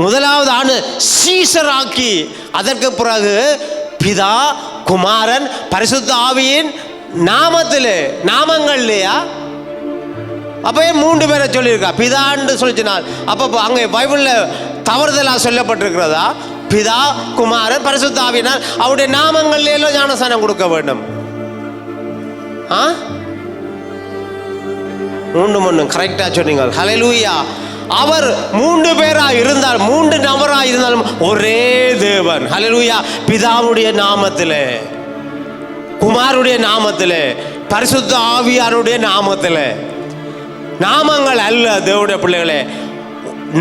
முதலாவது ஆண்டு சீசராக்கி, அதற்கு பிறகு பிதா, குமாரன், பரிசுத்த ஆவியின் நாமங்கள் இல்லையா? அப்போ 3 பேரை சொல்லியிருக்கா? பிதான்னு சொல்லிச்சினால் அப்போ அங்கே பைபிளில் தவறுதலாக சொல்லப்பட்டிருக்கிறதா? பிதா, குமாரன், பரிசுத்த ஆவியினால் அவருடைய நாமங்கள்ல எல்லாம் ஞானஸ்நானம் கொடுக்க வேண்டும். 3 கரெக்டா சொன்னீங்க. ஹல்லேலூயா. அவர் 3 பேரா இருந்தால், 3 நபரா இருந்தாலும் ஒரே தேவன். ஹல்லேலூயா. பிதாவுடைய நாமத்திலே, குமாருடைய நாமத்திலே, பரிசுத்த ஆவியாருடைய நாமத்திலே. நாமங்கள் அல்ல தேவனுடைய பிள்ளைகளே,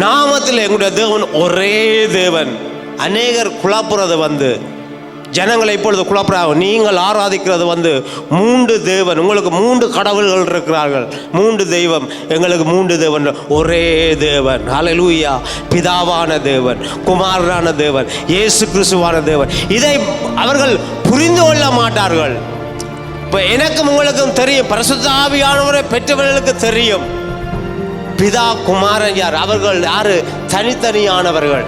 நாமத்தில் எங்களுடைய தேவன் ஒரே தேவன். அநேகர் குழப்புறது ஜனங்களை இப்பொழுது குழப்பறாங்க. நீங்கள் ஆராதிக்கிறது 3 தேவன், உங்களுக்கு 3 கடவுள்கள் இருக்கிறார்கள், 3 தெய்வம். எங்களுக்கு 3 தேவன், ஒரே தேவன். ஹல்லேலூயா. பிதாவான தேவன், குமாரனான தேவன், இயேசு கிறிஸ்துவான தேவன். இதை அவர்கள் புரிந்து கொள்ள மாட்டார்கள். இப்போ எனக்கும் உங்களுக்கும் தெரியும், பரிசுத்த ஆவியானவரை பெற்றவர்களுக்கு தெரியும் பிதா குமாரன் யார். அவர்கள் யாரு? தனித்தனியானவர்கள்,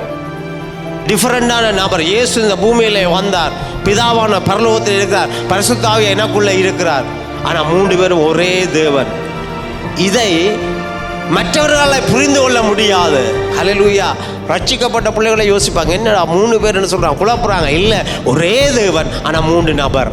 டிஃபரெண்டான நபர். இயேசு இந்த பூமியிலே வந்தார், பிதாவான பரலோகத்தில் இருக்கிறார், பரிசுத்த ஆவி எனக்குள்ள இருக்கிறார். ஆனால் 3 பேரும் ஒரே தேவன். இதை மற்றவர்களை புரிந்து கொள்ள முடியாது. ஹல்லேலூயா. ரட்சிக்கப்பட்ட பிள்ளைகளை யோசிப்பாங்க, என்னடா 3 பேர்னு சொல்றாங்க, குழப்புறாங்க. இல்லை, ஒரே தேவன், ஆனால் 3 நபர்.